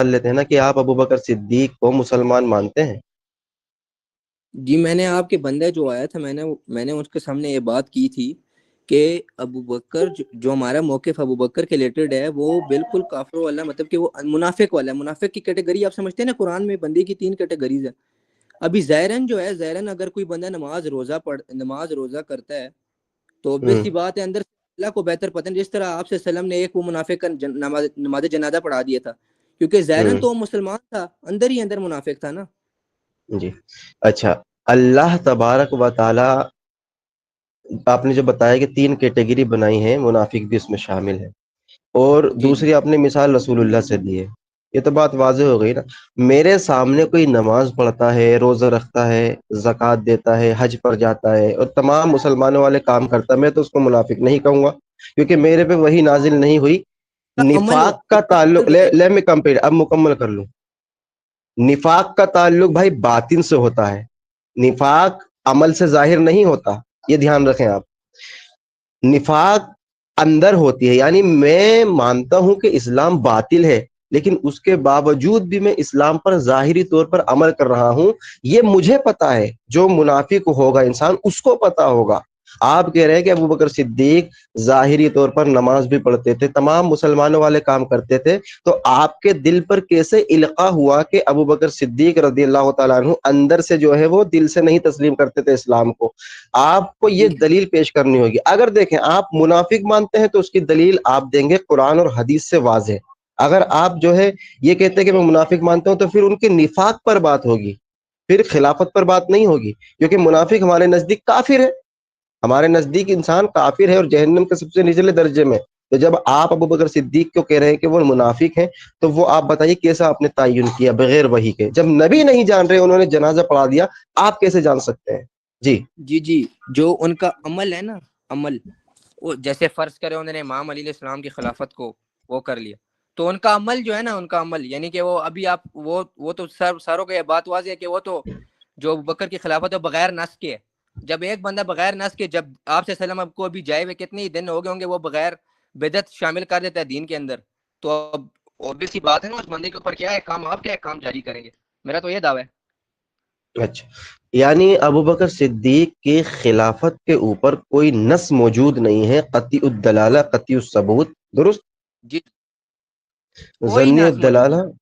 کر لیتے ہیں نا کہ آپ ابو بکر صدیق کو مسلمان مانتے ہیں؟ جی میں نے آپ کے بندے جو آیا تھا میں نے اس کے سامنے یہ بات کی تھی کہ ابو بکر جو ہمارا موقف ابو بکر کے ریلیٹڈ ہے وہ بالکل کافر والا، مطلب کہ وہ منافق والا ہے۔ منافق کی کیٹیگری آپ سمجھتے ہیں نا، قرآن میں بندے کی 3 کیٹیگریز ہے۔ ابھی ظاہراً جو ہے، ظاہراً اگر کوئی بندہ نماز روزہ کرتا ہے تو obvious سی ہوں بات ہے اندر سے اللہ کو بہتر پتہ ہے، جس طرح آپ سے وسلم نے ایک وہ منافق کا نماز جنازہ پڑھا دیا تھا، کیونکہ ظاہراً ہوں تو وہ مسلمان تھا، اندر ہی اندر منافق تھا نا۔ جی اچھا، اللہ تبارک و تعالی، آپ نے جو بتایا کہ 3 کیٹیگری بنائی ہیں، منافق بھی اس میں شامل ہے، اور جی جی دوسری آپ نے مثال رسول اللہ سے دی ہے۔ یہ تو بات واضح ہو گئی نا۔ میرے سامنے کوئی نماز پڑھتا ہے، روزہ رکھتا ہے، زکوٰۃ دیتا ہے، حج پر جاتا ہے اور تمام مسلمانوں والے کام کرتا ہے، میں تو اس کو منافق نہیں کہوں گا، کیونکہ میرے پہ وہی نازل نہیں ہوئی۔ عمل نفاق کا تعلق، عمل جو ہے لے میں کمپلیٹ اب مکمل کر لوں۔ نفاق کا تعلق بھائی باطن سے ہوتا ہے، نفاق عمل سے ظاہر نہیں ہوتا، یہ دھیان رکھیں آپ۔ نفاق اندر ہوتی ہے، یعنی میں مانتا ہوں کہ اسلام باطل ہے، لیکن اس کے باوجود بھی میں اسلام پر ظاہری طور پر عمل کر رہا ہوں، یہ مجھے پتا ہے۔ جو منافق ہوگا انسان، اس کو پتا ہوگا۔ آپ کہہ رہے ہیں کہ ابو بکر صدیق ظاہری طور پر نماز بھی پڑھتے تھے، تمام مسلمانوں والے کام کرتے تھے، تو آپ کے دل پر کیسے القاء ہوا کہ ابو بکر صدیق رضی اللہ تعالیٰ عنہ اندر سے جو ہے وہ دل سے نہیں تسلیم کرتے تھے اسلام کو؟ آپ کو یہ جی دلیل پیش کرنی ہوگی۔ اگر دیکھیں آپ منافق مانتے ہیں تو اس کی دلیل آپ دیں گے قرآن اور حدیث سے واضح۔ اگر آپ جو ہے یہ کہتے ہیں کہ میں منافق مانتا ہوں، تو پھر ان کے نفاق پر بات ہوگی، پھر خلافت پر بات نہیں ہوگی، کیونکہ منافق ہمارے نزدیک کافر ہے، ہمارے نزدیک انسان کافر ہے اور جہنم کے سب سے نچلے درجے میں۔ تو جب آپ ابو بکر صدیق کو کہہ رہے ہیں کہ وہ منافق ہیں، تو وہ آپ بتائیے کیسا آپ نے تعین کیا بغیر وحی کے؟ جب نبی نہیں جان رہے، انہوں نے جنازہ پڑھا دیا، آپ کیسے جان سکتے ہیں؟ جی جی جی جو ان کا عمل ہے نا، عمل، وہ جیسے فرض کرے انہوں نے امام علی علیہ السلام کی خلافت کو وہ کر لیا، تو ان کا عمل جو ہے نا، ان کا عمل یعنی کہ وہ ابھی آپ وہ تو ساروں کو یہ بات واضح ہے کہ وہ تو جو ابو بکر کی خلافت ہے بغیر نس کے ہے۔ جب ایک بندہ بغیر نس کے، جب آپ سے وسلم اب کو ابھی جائے ہوئے کتنے ہی دن ہو گئے ہوں گے، وہ بغیر بدعت شامل کر دیتا ہے دین کے اندر، تو اب obvious سی بات ہے نا، اس بندے کے اوپر کیا ہے کام، آپ کیا کام جاری کریں گے؟ میرا تو یہ دعویٰ ہے۔ اچھا، یعنی ابو بکر صدیق کی خلافت کے اوپر کوئی نص موجود نہیں ہے، قطعی الدلالہ قطعی الثبوت، درست؟ جی کوئی ظنی ناس موجود الدلالہ، نہیں،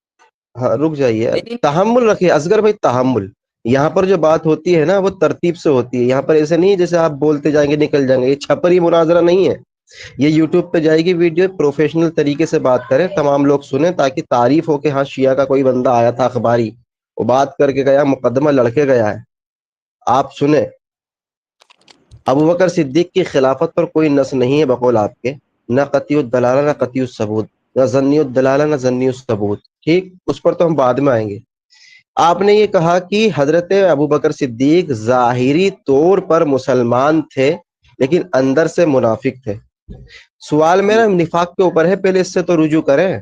ہاں رک جائیے، لیکن تحمل رکھیے اصغر بھائی، تحمل۔ یہاں پر جو بات ہوتی ہے نا وہ ترتیب سے ہوتی ہے، یہاں پر ایسے نہیں جیسے آپ بولتے جائیں گے نکل جائیں گے، یہ چھپری مناظرہ نہیں ہے۔ یہ یوٹیوب پہ جائے گی ویڈیو، پروفیشنل طریقے سے بات کریں، تمام لوگ سنیں، تاکہ تعریف ہو کہ ہاں شیعہ کا کوئی بندہ آیا تھا اخباری، وہ بات کر کے گیا، مقدمہ لڑکے گیا ہے۔ آپ سنیں، ابو بکر صدیق کی خلافت پر کوئی نص نہیں ہے بقول آپ کے، نہ قطعی الدلالہ نہ جی جی قطعی الثبوت، نہ ظنی الدلالہ نہ ظنی الثبوت، ٹھیک؟ اس پر تو ہم بعد میں آئیں گے۔ آپ نے یہ کہا کہ حضرت ابو بکر صدیق ظاہری طور پر مسلمان تھے لیکن اندر سے منافق تھے۔ سوال جی میرا نفاق کے اوپر ہے، پہلے اس سے تو رجوع کریں۔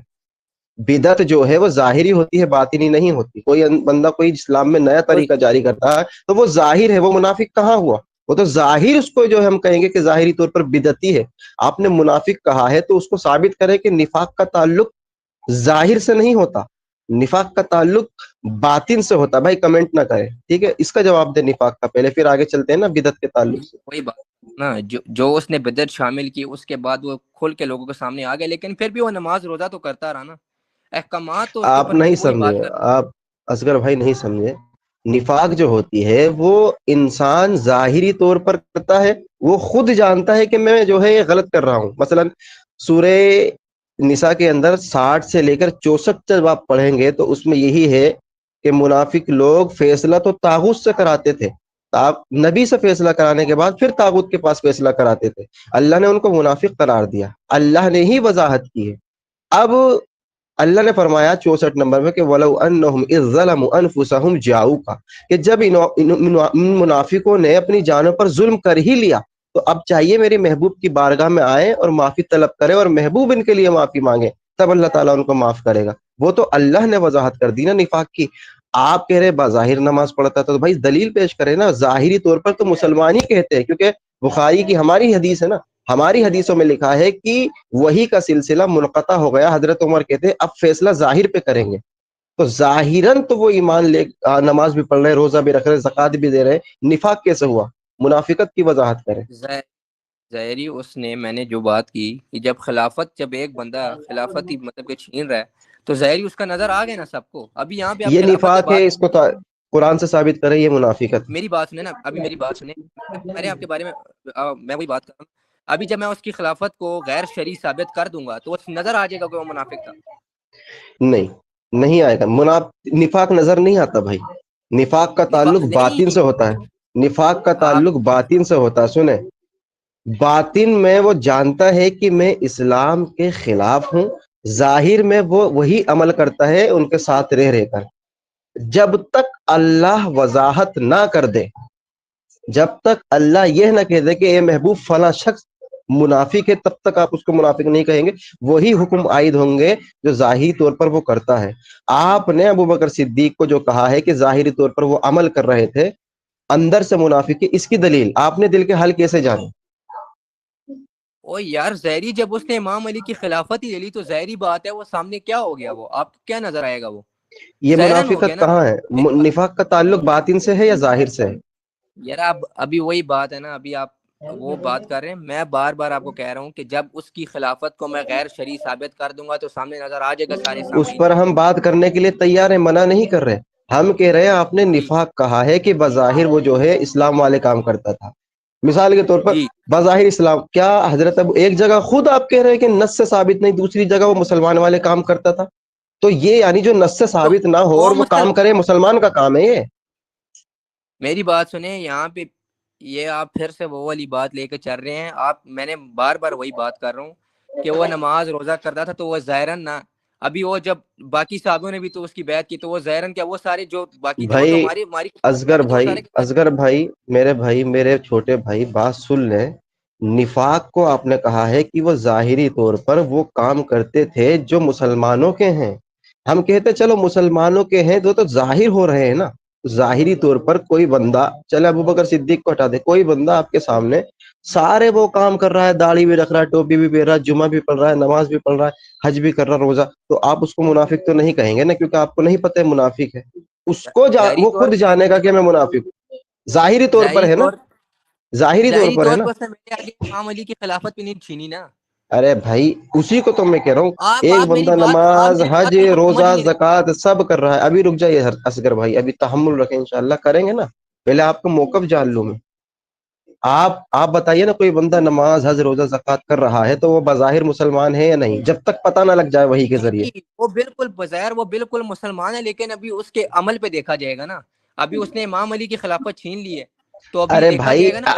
بدعت جو ہے وہ ظاہری ہوتی ہے، باطنی نہیں ہوتی۔ کوئی بندہ کوئی اسلام میں نیا وہ طریقہ جاری کرتا ہے تو وہ ظاہر ہے، وہ منافق کہاں ہوا؟ وہ تو ظاہر، اس کو جو ہے ہم کہیں گے کہ ظاہری طور پر بدعتی ہے۔ آپ نے منافق کہا ہے تو اس کو ثابت کرے کہ نفاق کا تعلق ظاہر سے نہیں ہوتا، نفاق کا تعلق باطن سے ہوتا۔ بھائی کمنٹ نہ کرے، ٹھیک ہے؟ اس کا جواب دے نفاق کا پہلے، پھر آگے چلتے ہیں نا بدعت کے تعلق سے۔ وہی بات نا، جو اس نے بدعت شامل کی، اس کے بعد وہ کھل کے لوگوں کے سامنے آ گیا، لیکن پھر بھی وہ نماز روزہ تو کرتا رہا نا، احکامات تو اس کے آپ اوپر نہیں وہی بات سمجھے، کر۔ آپ اصغر بھائی نہیں سمجھے۔ نفاق جو ہوتی ہے وہ انسان ظاہری طور پر کرتا ہے، وہ خود جانتا ہے کہ میں جو ہے یہ غلط کر رہا ہوں۔ مثلا سورہ نساء کے اندر 60 سے لے کر 64 جب آپ پڑھیں گے تو اس میں یہی ہے کہ منافق لوگ فیصلہ تو طاغوت سے کراتے تھے، نبی سے فیصلہ کرانے کے بعد پھر طاغوت کے پاس فیصلہ کراتے تھے۔ اللہ نے ان کو منافق قرار دیا، اللہ نے ہی وضاحت کی ہے۔ اب اللہ نے فرمایا 64 نمبر میں کہ وَلَوْ أَنَّهُمْ إِذْ ظَلَمُوا أَنفُسَهُمْ جَاءُوكَ، کہ جب ان منافقوں نے اپنی جانوں پر ظلم کر ہی لیا تو اب چاہیے میرے محبوب کی بارگاہ میں آئے اور معافی طلب کرے اور محبوب ان کے لیے معافی مانگے، تب اللہ تعالیٰ ان کو معاف کرے گا۔ وہ تو اللہ نے وضاحت کر دی نا نفاق کی۔ آپ کہہ رہے بظاہر نماز پڑھتا تھا، تو بھائی دلیل پیش کرے نا۔ ظاہری طور پر تو مسلمان ہی کہتے ہیں، کیونکہ بخاری کی ہماری حدیث ہے نا، ہماری حدیثوں میں لکھا ہے کہ وحی کا سلسلہ منقطع ہو گیا، حضرت عمر کہتے ہیں اب فیصلہ ظاہر پہ کریں گے۔ تو ظاہراً تو وہ ایمان لے نماز بھی پڑھ رہے، روزہ بھی رکھ رہے، زکوٰۃ بھی دے رہے، نفاق کیسے ہوا؟ منافقت کی وضاحت کریں۔ ظاہری اس نے، میں نے جو بات کی کہ جب ایک بندہ خلافت ہی مطلب کہ چھین رہا ہے تو ظاہری اس کا نظر آ گیا نا سب کو. ابھی یہاں پہ آپ یہ خلافت پہ نفاق ہے، بات، اس کو قرآن سے ثابت کرے یہ منافقت۔ میری بات سنیں نا، ابھی میری بات سنیں، میں آپ کے بارے میں میں وہی بات کر رہا ہوں. ابھی جب میں اس کی خلافت کو غیر شرعی ثابت کر دوں گا تو نظر آ جائے گا کہ وہ منافق تھا. نہیں، نہیں آئے گا. نفاق نظر نہیں آتا بھائی، نفاق کا تعلق باطن نہیں سے ہوتا ہے، نفاق کا تعلق باطن سے ہوتا ہے. سنیں، باطن میں وہ جانتا ہے کہ میں اسلام کے خلاف ہوں، ظاہر میں وہ وہی عمل کرتا ہے ان کے ساتھ رہ کر. جب تک اللہ وضاحت نہ کر دے، جب تک اللہ یہ نہ کہہ دے کہ اے محبوب فلاں شخص منافق ہے، تب تک آپ اس کو منافق نہیں کہیں گے. وہی حکم عائد ہوں گے جو ظاہری طور پر وہ کرتا ہے. آپ نے ابو بکر صدیق کو جو کہا ہے کہ ظاہری طور پر وہ عمل کر رہے تھے، اندر سے منافق ہے، اس کی دلیل آپ نے دل کے حل کیسے جانے؟ او یار ظاہری جب اس نے امام علی کی خلافت ہی لے لی تو ظاہری بات ہے وہ سامنے کیا ہو گیا، وہ آپ کو کیا نظر آئے گا؟ وہ یہ ظاہراً ہو گیا منافقت نا. کہاں ہے؟ نفاق کا تعلق باطن سے ہے یا ظاہر سے ہے؟ یار آپ ابھی وہی بات ہے نا، ابھی آپ وہ بات کر رہے ہیں. میں بار بار آپ کو کہہ رہا ہوں کہ جب اس کی خلافت کو میں غیر شرعی ثابت کر دوں گا تو سامنے نظر آ جائے گا سارے اس سامعین پر کو. ہم بات کرنے کے لیے تیار ہیں، منع نہیں کر رہے. ہم کہہ رہے ہیں آپ نے جی نفاق کہا ہے کہ بظاہر وہ جو ہے اسلام والے کام کرتا تھا. مثال کے طور پر جی بظاہر اسلام، کیا حضرت اب ایک جگہ خود آپ کہہ رہے ہیں کہ نص سے ثابت نہیں، دوسری جگہ وہ مسلمان والے کام کرتا تھا؟ تو یہ یعنی جو نص سے تو ثابت نہ ہو اور وہ مسلم کام کرے، مسلمان کا کام ہے یہ؟ میری بات سنیں یہاں پہ، یہ آپ پھر سے وہ والی بات لے کے چل رہے ہیں آپ. میں نے بار بار وہی بات کر رہا ہوں کہ وہ نماز روزہ کرتا تھا تو وہ ظاہراً نہ، ابھی وہ جب باقی صحابوں نے بھی تو اس کی بیعت کی تو وہ ظاہراً کیا، وہ سارے جو باقی تھے وہ تو بھائی ہماری اصغر تھے، وہ بھائی، سارے کے سارے. اصغر بھائی، میرے چھوٹے بھائی، بات سن لیں. نفاق کو آپ نے کہا ہے کہ وہ ظاہری طور پر وہ کام کرتے تھے جو مسلمانوں کے ہیں. ہم کہتے چلو مسلمانوں کے ہیں تو ظاہر ہو رہے ہیں نا. ظاہری طور پر کوئی بندہ، چلے ابو بکر صدیق کو ہٹا دے، کوئی بندہ آپ کے سامنے سارے وہ کام کر رہا ہے، داڑھی بھی رکھ رہا ہے، ٹوپی بھی پہن رہا ہے، جمعہ بھی پڑھ رہا ہے، نماز بھی پڑھ رہا ہے، حج بھی کر رہا ہے، روزہ، تو آپ اس کو منافق تو نہیں کہیں گے نا، کیونکہ آپ کو نہیں پتہ ہے منافق ہے. اس کو ظاہری وہ طور خود جانے گا کہ میں منافق ہوں. ظاہری طور پر ظاہری ہے نا، طور ظاہری طور ظاہری پر ہے طور نا. پہ اس نے میرے آگے امام علی کی خلافت بھی نہیں چھینی نا. ارے بھائی اسی کو تو میں کہہ رہا ہوں، ایک آپ میری بندہ بات، آپ نماز، میری حج، بات کو سمجھ روزہ، ہی نہیں رہے. زکوٰۃ سب کر رہا ہے. ابھی رک جائیے اصغر بھائی، ابھی تحمل رکھیں، انشاءاللہ کریں گے نا. پہلے آپ کا موقف جان لوں میں. آپ بتائیے نا، کوئی بندہ نماز، حج، روزہ، زکوٰۃ کر رہا ہے تو وہ بظاہر مسلمان ہے یا نہیں؟ جب تک پتہ نہ لگ جائے وحی کے ذریعے. نہیں وہ بالکل بظاہر وہ بالکل مسلمان ہے، لیکن ابھی اس کے عمل پہ دیکھا جائے گا نا. ابھی اس نے امام علی کی خلافت چھین لی ہے تو ابھی ارے دیکھا بھائی جائے گا نا.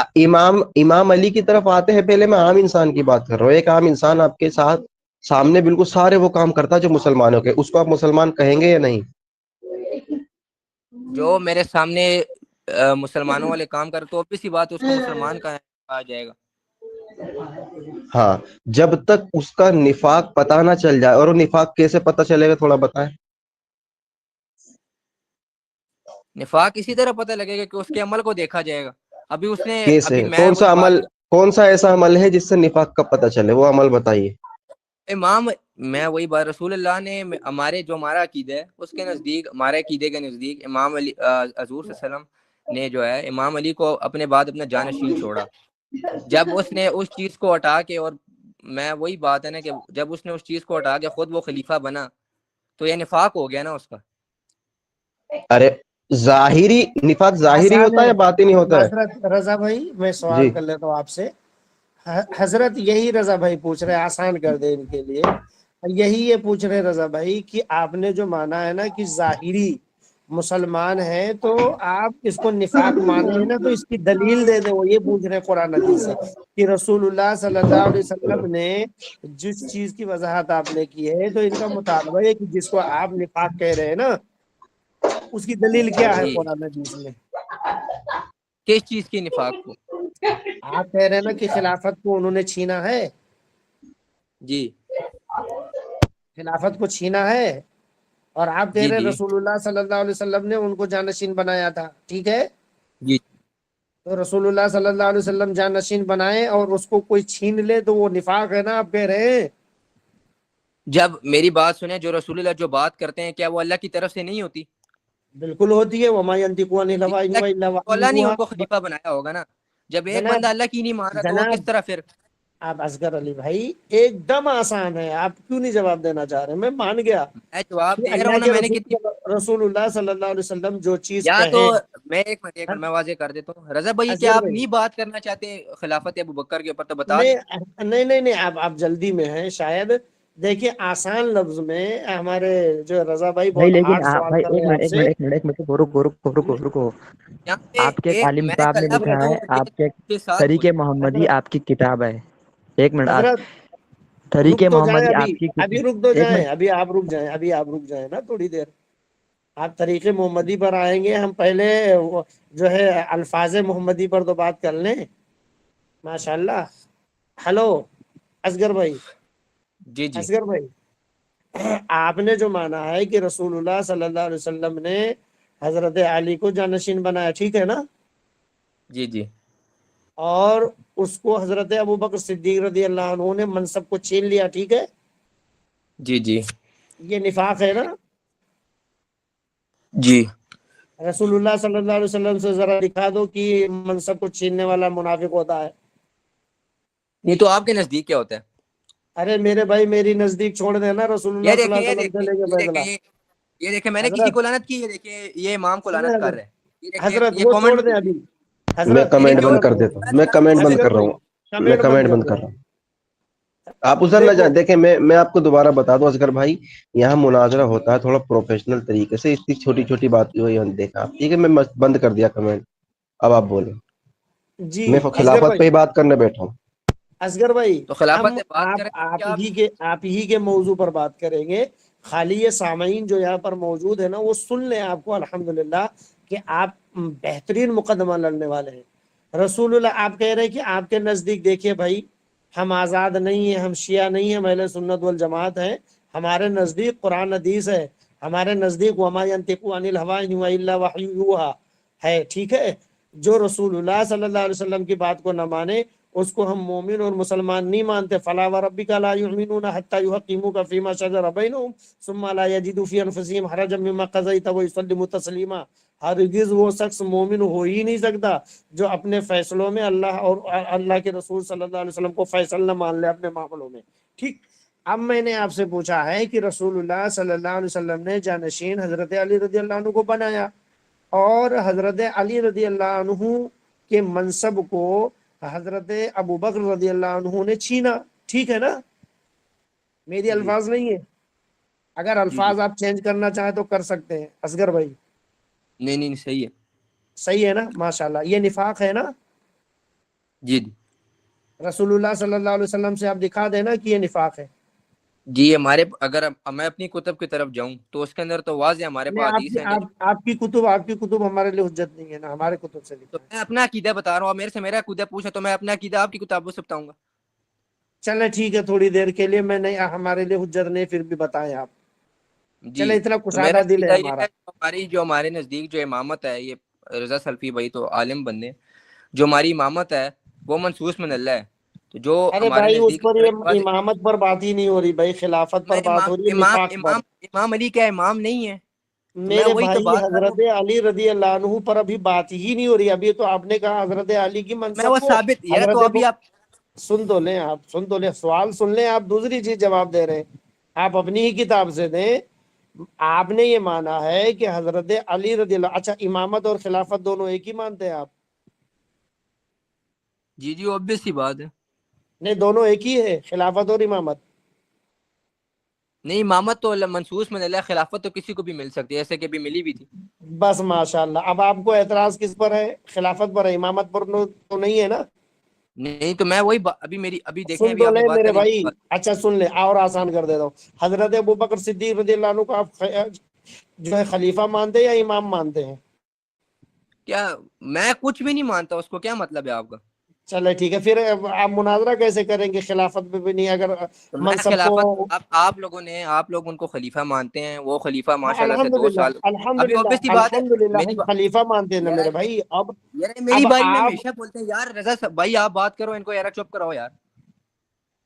امام علی کی طرف آتے ہیں، پہلے میں عام انسان کی بات کر رہا ہوں. ایک عام انسان آپ کے ساتھ سامنے بالکل سارے وہ کام کرتا ہے جو مسلمانوں کے، اس کو آپ مسلمان کہیں گے یا نہیں؟ جو میرے سامنے مسلمانوں والے کام کرے تو obvious سی بات ہے اس کو مسلمان کہا جائے گا. ہاں، جب تک اس کا نفاق پتہ نہ چل جائے. اور وہ نفاق کیسے پتہ چلے گا تھوڑا بتائیں؟ نفاق اسی طرح پتہ لگے گا کہ اس کے عمل کو دیکھا جائے گا. ابھی اس نے، کیسے؟ ابھی میں وہی بات، کون سا ایسا عمل ہے جس سے نفاق کا پتہ چلے؟ وہ عمل بتائیے. میں وہی بات، رسول اللہ نے ہمارا عقیدہ ہے اس کے نزدیک، ہمارے عقیدے کے نزدیک امام علی حضور صلی اللہ علیہ وسلم نے جو ہے امام علی کو اپنے بعد اپنا جانشین چھوڑا. جب اس نے اس چیز کو ہٹا کے، اور میں وہی بات ہے نا کہ جب اس نے اس چیز کو ہٹا کے خود وہ خلیفہ بنا تو یہ نفاق ہو گیا نا اس کا. ارے ظاہری نفاق ظاہری آسان ہوتا ہے ہے. یا باطنی ہوتا ہے؟ معذرت رضا بھائی، میں جی. سوال کر لیتا ہوں آپ سے. حضرت یہی رضا بھائی پوچھ رہے، آسان کر دیں ان کے لیے. یہی یہ پوچھ رہے رضا بھائی کہ آپ نے جو مانا ہے نا کہ ظاہری مسلمان ہے تو آپ اس کو نفاق مان رہے ہیں نا، تو اس کی دلیل دے دیں. وہ یہ پوچھ رہے ہیں قرآن حدیث سے کہ رسول اللہ صلی اللہ علیہ وسلم نے جس چیز کی وضاحت آپ نے کی ہے تو ان کا مطالبہ ہے کہ جس کو آپ نفاق کہہ رہے ہیں نا اس کی دلیل کیا ہے جی قرآن حدیث میں؟ کس چیز کی نفاق کو؟ آپ کہہ رہے ہیں نا کہ خلافت کو انہوں نے چھینا ہے، جی خلافت کو چھینا ہے، اور آپ کہہ جی رہے ہیں جی رسول اللہ صلی اللہ علیہ وسلم نے ان کو جانشین بنایا تھا. ٹھیک ہے، جی تو رسول اللہ صلی اللہ علیہ وسلم جانشین بنائے اور اس کو کوئی چھین لے تو وہ نفاق ہے نا، آپ کہہ رہے ہیں. جب میری بات سنیں، جو رسول اللہ جو بات کرتے ہیں کیا وہ اللہ کی طرف سے نہیں ہوتی؟ بالکل ہوتی ہے، وما ينطق عن الهوى ان هو الا وحی اللہ نے ان کو یوحى۔ خلیفہ بنایا ہوگا نا، جب ایک جناب بندہ اللہ کی نہیں مان رہا تو اور جناب کس طرح پھر؟ آپ اصغر علی بھائی ایک دم آسان ہے، آپ کیوں نہیں جواب دینا چاہ رہے؟ میں مان گیا میں جواب کہ دے رہا اللہ ہوں نا، کے میں نے کتنی رسول اللہ صلی اللہ علیہ وسلم جو چیز یا تو کہیں۔ میں ایک منٹ میں واضح کر دیتا ہوں رضا بھائی، کیا اصغر آپ بھائی نہیں بات کرنا چاہتے خلافت ابو بکر کے اوپر تو بتا دیں۔ نہیں آپ جلدی میں ہیں شاید۔ دیکھیے آسان لفظ میں ہمارے جو رضا بھائی بھائی بہت لیکن ہارڈ آپ سوال بھائی کر رہے ایک ہیں منٹ آپ ایک سے۔ منٹ ایک منٹ ایک منٹ رکو۔ یہاں پہ آپ کے ایک عالم میں صاحب نے کلام لکھا کرتا ہے ہوں لیکن آپ کے کے ساتھ طریق بولیں۔ محمدی حضرت آپ کی کتاب ہے، ایک منٹ حضرت طریق رک تو جائیں، محمدی ابھی آپ کی ابھی رک تو ایک جائیں، منٹ ابھی آپ رک جائیں، ابھی آپ رک جائیں نا تھوڑی دیر۔ آپ طریق محمدی پر آئیں گے، ہم پہلے جو ہے الفاظ محمدی پر تو بات کر لیں۔ ماشاءاللہ۔ ہلو اصغر بھائی، جی جی اصغر بھائی آپ نے جو مانا ہے کہ رسول اللہ صلی اللہ علیہ وسلم نے حضرت علی کو جانشین بنایا، ٹھیک ہے نا؟ جی جی اور اس کو حضرت ابوبکر صدیق رضی اللہ عنہ نے منصب کو چھین لیا، ٹھیک ہے؟ جی جی یہ نفاق ہے نا؟ جی رسول اللہ صلی اللہ علیہ وسلم سے ذرا دکھا دو کہ منصب کو چھیننے والا منافق ہوتا ہے۔ نہیں تو آپ کے نزدیک کیا ہوتا ہے؟ ارے میرے بھائی میری نزدیک چھوڑ دینا، رسول یہ اللہ صلی دیکھیں اللہ یہ علیہ وسلم دیکھیں سے لے کے یہ فیصلہ۔ دیکھیں یہ دیکھیں میں نے کسی حضرت کو لعنت کی، یہ دیکھیں یہ امام کو سنیں لعنت کر حضرت، رہے ہیں، یہ دیکھیں حضرت یہ وہ کامنٹ چھوڑ میں دیں دیکھیں۔ ابھی۔ میں حضرت دیکھیں کمنٹ جو بند حضرت کر دیتا ہوں، میں کمنٹ بند اصغر کر رہا بھائی ہوں، میں کمنٹ بند کمنٹ کر بند دیں۔ کر رہا ہوں۔ آپ ادھر نہ جائیں، دیکھو دیکھیں میں آپ کو دوبارہ بتا دوں اصغر بھائی، یہاں مناظرہ ہوتا ہے تھوڑا پروفیشنل طریقے سے، اس کی چھوٹی چھوٹی بات کی وہی دیکھا آپ، ٹھیک ہے؟ میں بند کر دیا کمنٹ، اب آپ بولیں، جی میں اصغر خلافت پہ بھائی، ہی بات کرنے بیٹھا ہوں۔ اصغر بھائی تو خلافت ہم سے بات آپ کریں تو آپ کیا ہی کے آپ ہی کے موضوع پر بات کریں گے۔ خالی یہ سامعین جو یہاں پر موجود ہے نا وہ سن لیں آپ کو الحمدللہ کہ آپ بہترین مقدمہ لڑنے والے ہیں۔ رسول اللہ آپ کہہ رہے ہیں کہ آپ کے نزدیک دیکھیے بھائی ہم آزاد نہیں ہیں، ہم شیعہ نہیں ہیں، ہم اہل سنت والجماعت ہیں، ہمارے نزدیک قرآن حدیث ہے، ہمارے نزدیک وما ينطق عن الهوى ان هو الا وحی یوحى ہے، ٹھیک ہے؟ جو رسول اللہ صلی اللہ علیہ وسلم کی بات کو نہ مانے اس کو ہم مومن اور مسلمان نہیں مانتے۔ فلا وربک لا یؤمنون حتى يحكموك فيما شجر بينهم ثم لا يجدوا في انفسهم حرجا مما قضيت ويسلموا تسلیما۔ ہرگز وہ شخص مومن ہو ہی نہیں سکتا جو اپنے فیصلوں میں اللہ اور اللہ کے رسول صلی اللہ علیہ وسلم کو فیصل نہ مان لے اپنے معاملوں میں، ٹھیک؟ اب میں نے آپ سے پوچھا ہے کہ رسول اللہ صلی اللہ علیہ وسلم نے جانشین حضرت علی رضی اللہ عنہ کو بنایا، اور حضرت علی رضی اللہ عنہ کے منصب کو حضرت ابوبکر رضی اللہ عنہ نے چھینا، ٹھیک ہے نا؟ میری جی الفاظ نہیں ہے، اگر جی جی الفاظ آپ چینج کرنا چاہیں تو کر سکتے ہیں اصغر بھائی۔ نہیں نہیں صحیح ہے۔ صحیح ہے نا؟ ماشاءاللہ۔ یہ نفاق ہے نا؟ جی جی رسول اللہ صلی اللہ علیہ وسلم سے آپ دکھا دینا کہ یہ نفاق ہے۔ جی ہمارے اگر میں اپنی کتب کی طرف جاؤں تو اس کے اندر تو واضح ہمارے نہیں پاس حدیث ہیں جو، آپ کی کتب ہمارے لیے حجت نہیں ہے نا، ہمارے کتب سے تو لکھا ہے۔ میں اپنا عقیدہ بتا رہا ہوں، آپ میرے سے میرا عقیدہ پوچھا تو میں اپنا عقیدہ آپ کی کتابوں سے بتاؤں گا۔ چلے ٹھیک ہے، تھوڑی دیر کے لیے میں نہیں، ہمارے لیے حجت نہیں، پھر بھی بتائیں آپ۔ جی چلے اتنا تو میرا کشادہ دل ہے عقیدہ یہ ہمارا۔ ہے، جو ہمارے نزدیک جو امامت ہے، یہ رضا سلفی بھائی تو عالم بندے، جو ہماری امامت ہے وہ منصوص من اللہ ہے، تو جو ارے ہمارے بھائی اس نزدیک پر یہ امامت پر بات ہی نہیں ہو رہی بھائی، خلافت میں پر بات ہو رہی ہے، نفاق پر۔ امام علی کیا امام نہیں ہے؟ تو میں میرے وہی تو بھائی بات کر رہا ہوں، حضرت علی رضی اللہ عنہ پر ابھی بات ہی نہیں ہو رہی، ابھی تو آپ نے کہا حضرت علی کی میں منصب وہ کو ثابت ہے تو حضرت ابھی آپ سن تو لیں، آپ سن تو لیں، سوال سن لیں، آپ دوسری چیز جواب دے رہے ہیں، آپ اپنی ہی کتاب سے دیں۔ آپ نے یہ مانا ہے کہ حضرت علی رضی اللہ، اچھا امامت اور خلافت دونوں ایک ہی مانتے ہیں آپ؟ جی جی obvious سی بات ہے۔ نہیں دونوں ایک ہی ہے، خلافت اور امامت؟ نہیں امامت تو منصوص من اللہ، خلافت تو کسی کو بھی مل سکتی ہے، ایسے کہ بھی ملی بھی تھی۔ بس ماشاءاللہ۔ اب آپ کو اعتراض کس پر ہے؟ خلافت پر ہے، امامت پر تو نہیں ہے نا؟ نہیں تو میں وہی ابھی دیکھیں، سن ابھی تو آپ نے لیں بات میرے کری بھائی، اچھا سن لیں اور آسان کر دیتا ہوں۔ حضرت ابوبکر صدیق رضی اللہ عنہ کو آپ جو ہے خلیفہ مانتے ہیں یا امام مانتے ہیں؟ کیا میں کچھ بھی نہیں مانتا، اس کو کیا مطلب ہے آپ کا؟ چلے ٹھیک ہے، پھر آپ مناظرہ کیسے کریں گے خلافت پہ بھی نہیں اگر تو میں منصب کو؟ خلافت آپ لوگ ان کو خلیفہ مانتے ہیں، وہ خلیفہ ماشاءاللہ سے 2 الحمدللہ سال ابھی الحمدللہ obvious سی بات ہے۔ الحمدللہ میری ہم خلیفہ مانتے ہیں نا یار میرے بھائی۔ اب میری اب باری میں آپ ہمیشہ بولتے ہیں یار رضا بھائی آپ بات کرو، ان کو یار چپ کراؤ یار۔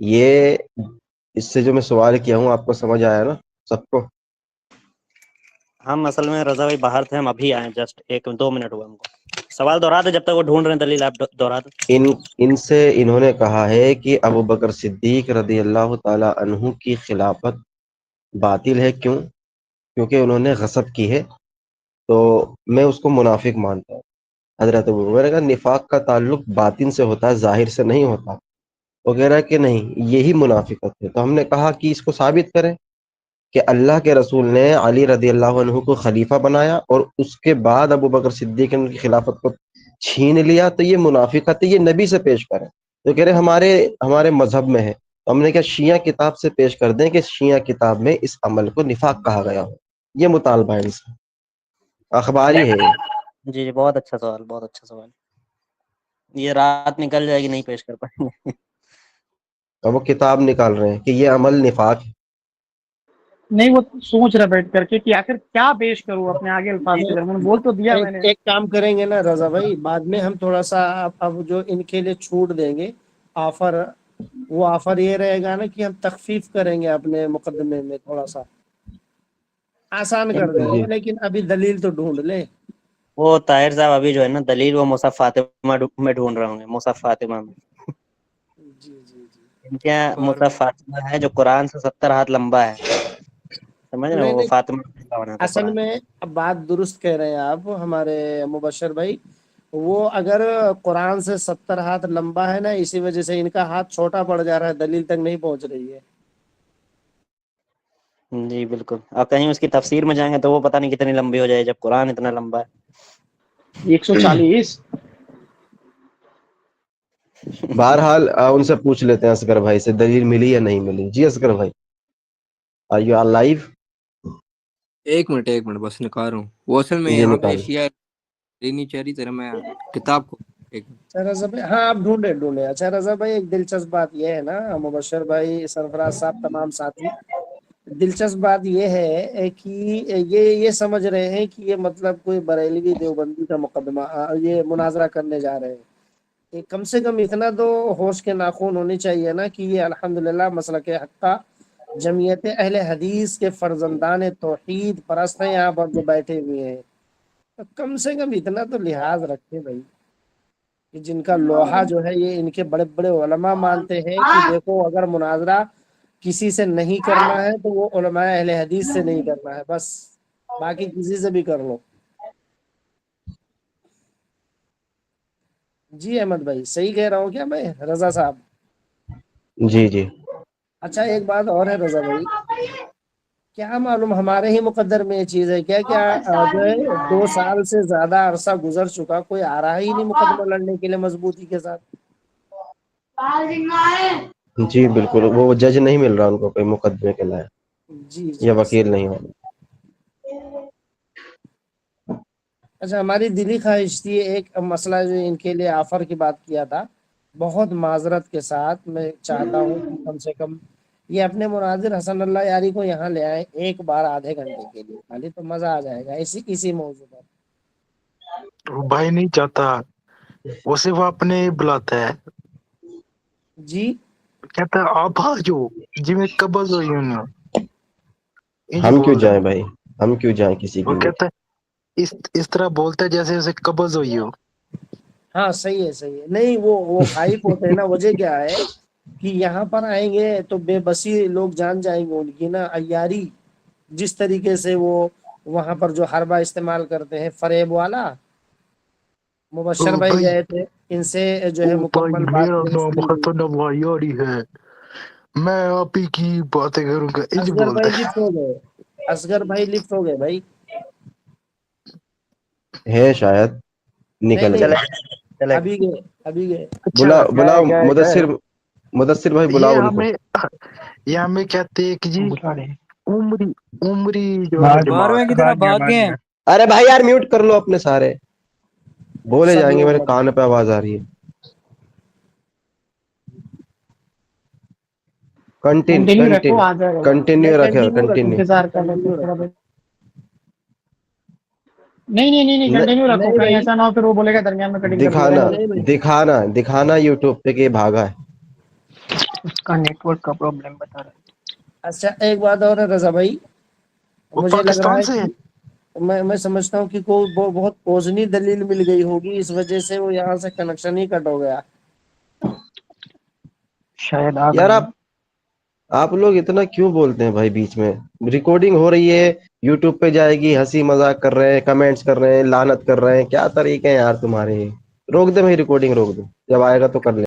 یہ اس سے جو میں سوال کیا ہوں آپ کو سمجھ آیا نا سب کو؟ ہم اصل میں رضا بھائی باہر تھے، ہم ابھی آئے، جسٹ 1-2 منٹ ہوا ہم کو۔ سوال دوہرا دے جب تک وہ ڈھونڈ رہے ہیں دلیل، آپ دوہرا دیں۔ ان سے انہوں نے کہا ہے کہ ابو بکر صدیق رضی اللہ تعالی عنہ کی خلافت باطل ہے، کیوں؟ کیونکہ انہوں نے غصب کی ہے، تو میں اس کو منافق مانتا ہوں۔ حضرت ابو بکر کا نفاق کا تعلق باطن سے ہوتا ہے، ظاہر سے نہیں ہوتا۔ وہ کہہ رہا ہے کہ نہیں، یہی منافقت ہے۔ تو ہم نے کہا کہ اس کو ثابت کریں کہ اللہ کے رسول نے علی رضی اللہ عنہ کو خلیفہ بنایا اور اس کے بعد ابو بکر صدیق نے ان کی خلافت کو چھین لیا، تو یہ منافقت ہے، یہ نبی سے پیش کریں۔ تو کہہ رہے ہمارے مذہب میں ہے۔ تو ہم نے کہا شیعہ کتاب سے پیش کر دیں کہ شیعہ کتاب میں اس عمل کو نفاق کہا گیا ہو۔ یہ مطالبہ ہے ان سے، اخباری ہے یہ۔ جی جی، بہت اچھا سوال، بہت اچھا سوال۔ یہ رات نکل جائے گی، نہیں پیش کر پائیں گے۔ اور وہ کتاب نکال رہے ہیں کہ یہ عمل نفاق ہے۔ نہیں، وہ سوچ رہا بیٹھ کر کے کہ آخر کیا پیش کروں اپنے آگے الفاظ کے درمیان، بول تو دیا میں نے۔ ایک کام کریں گے نا رضا بھائی، بعد میں ہم تھوڑا سا اب جو ان کے لیے چھوٹ دیں گے آفر، وہ آفر یہ رہے گا نا کہ ہم تخفیف کریں گے اپنے مقدمے میں، تھوڑا سا آسان کر دیں جی گے، لیکن ابھی دلیل تو ڈھونڈ لیں۔ وہ طاہر صاحب ابھی جو ہے نا دلیل وہ مصحف فاطمہ میں ڈھونڈ رہے ہوں گے، مصحف فاطمہ میں۔ جی جی جی، ان کے یہاں مصحف فاطمہ ہے جو قرآن سے 70 ہاتھ لمبا ہے، سمجھ رہے نہیں ہو؟ وہ نہیں، فاطمہ کا بنا تھا اصل قرآن۔ میں اب بات درست کہہ رہے ہیں آپ ہمارے مبشر بھائی، وہ اگر قرآن سے 70 ہاتھ لمبا ہے نا، اسی وجہ سے ان کا ہاتھ چھوٹا پڑ جا رہا ہے، دلیل تک نہیں پہنچ رہی ہے۔ جی بالکل، اور کہیں اس کی تفسیر میں جائیں گے تو وہ پتہ نہیں کتنی لمبی ہو جائے جب قرآن اتنا لمبا ہے۔ 140۔ بہرحال ان سے پوچھ لیتے ہیں اصغر بھائی سے دلیل ملی یا نہیں ملی۔ جی اصغر بھائی، آر یو آل لائیو؟ ایک منٹ بس نکال رہا ہوں، وہ اصل میں جی یہاں پہ نکال۔ اشیاء نہیں چاہ رہی ذرا میں کتاب کو ایک اچھا رضا بھائی، ہاں آپ ڈھونڈے۔ اچھا رضا بھائی، ایک دلچسپ بات یہ ہے نا، مبشر بھائی، سرفراز صاحب، تمام ساتھی، دلچسپ بات یہ ہے کہ یہ سمجھ رہے ہیں کہ یہ مطلب کوئی بریلوی دیوبندی کا مقدمہ، یہ مناظرہ کرنے جا رہے ہیں۔ کہ کم سے کم اتنا تو ہوش کے ناخن ہونی چاہیے نا کہ یہ الحمدللہ مسلک حق کا جمعیت اہل حدیث کے فرزندان توحید پرست ہیں یہاں پر جو بیٹھے ہوئے ہیں، تو کم سے کم اتنا تو لحاظ رکھے بھائی، کہ جن کا لوحہ جو ہے یہ ان کے بڑے بڑے علماء مانتے ہیں کہ دیکھو اگر مناظرہ کسی سے نہیں کرنا ہے تو وہ علماء اہل حدیث سے نہیں کرنا ہے، بس باقی کسی سے بھی کر لو۔ جی احمد بھائی، صحیح کہہ رہا ہوں کیا میں رضا صاحب؟ جی جی، اچھا ایک بات اور ہے رضا بھائی، کیا معلوم ہمارے ہی مقدر میں یہ چیز ہے کیا جو ہے 2 سال سے زیادہ عرصہ گزر چکا، کوئی آ رہا ہی نہیں مقدمہ لڑنے کے لیے مضبوطی کے ساتھ؟ جی بالکل، وہ جج نہیں مل رہا ان کو کوئی مقدمے کے لائے، جی یا جی وکیل صحیح۔ نہیں ہو۔ اچھا ہماری دلی خواہش تھی ایک مسئلہ جو ان کے لیے آفر کی بات کیا تھا، بہت معذرت کے ساتھ میں چاہتا ہوں کہ کم سے کم یہ اپنے مناظر حسن اللہ یاری کو یہاں لے آئے ایک بار آدھے گھنٹے کے لیے، خالی تو مزہ آ جائے گا اسی موضوع پر۔ وہ بھائی نہیں چاہتا، وہ صرف اپنے ہی بلاتا ہے، جی کہتا ہے آپ آ جاؤ جی میں قبض ہوئی ہوں، انج ہم کیوں بولتا جائیں ہے۔ بھائی، ہم کیوں جائیں کسی وہ کی کہتا میٹنگ؟ ہے اس طرح بولتا ہے جیسے اسے قبض ہوئی ہو۔ ہاں صحیح ہے، نہیں وہ خائف ہوتے ہیں نا، وجہ کیا ہے کہ یہاں پر آئیں گے تو بے بسی لوگ جان جائیں گے ان کی نا عیاری، جس طریقے سے وہ وہاں پر جو حربہ استعمال کرتے ہیں فریب والا۔ مبشر بھائی گئے تھے، ان سے جو ہے بھائی مکمل بات میرا درست نام نہیں ہوئی۔ حسن اللہ یاری ہے، میں آپ ہی کی باتیں کروں گا، انج اصغر بولتا بھائی ہے۔ لفٹ ہو گئے، اصغر بھائی لفٹ ہو گئے بھائی۔ ہے شاید نہیں نکل نہیں، گئے۔ چلے ابھی گئے۔ اچھا بلاؤ گئے مدثر بھائی یہ بلاؤ ان کو۔ ہمیں کہتے ہیں کہ جی عمری جو ہے باہر جماعت میں کی ہے۔ طرح بھاگ گئے ہیں۔ ارے بھائی یار میوٹ کر لو اپنے سارے، بولے سب جائیں گے، لوگ میرے بند۔ کان پہ آواز آ رہی ہے۔ کنٹینیو رکھو، آ جائے گا، نہیں کنٹینیو رکھے، کنٹینیو رکھو، کنٹینیو۔ انتظار کر لیتے کنٹینیو تھوڑا رکھو۔ بہت۔ نہیں، کنٹینیو رکھو، نہیں کہیں بھائی، ایسا نہ ہو پھر وہ بولے گا درمیان میں کٹنگ کر دیا دکھانا جائے۔ نہیں بھائی، دکھانا یوٹیوب پہ کہ یہ بھاگا ہے۔ اس کا نیٹ ورک کا پرابلم بتا رہا ہے. اچھا ایک بات اور ہے رضا بھائی، وہ مجھے لگ رہا پاکستان ہے سے ہے. کہ میں سمجھتا ہوں کہ کوئی بہت اوزنی دلیل مل گئی ہوگی، اس وجہ سے وہ یہاں سے کنیکشن ہی کٹ ہو گیا. شاید آ یار گئے. آپ لوگ اتنا کیوں بولتے ہیں بھائی؟ بیچ میں ریکارڈنگ ہو رہی ہے، یوٹیوب پہ جائے گی، ہنسی مذاق کر رہے ہیں، کمنٹس کر رہے ہیں، لعنت کر رہے ہیں، کیا طریقے ہیں یار تمہارے؟ روک دے بھائی، ریکارڈنگ روک دو، جب آئے گا تو کر لیں.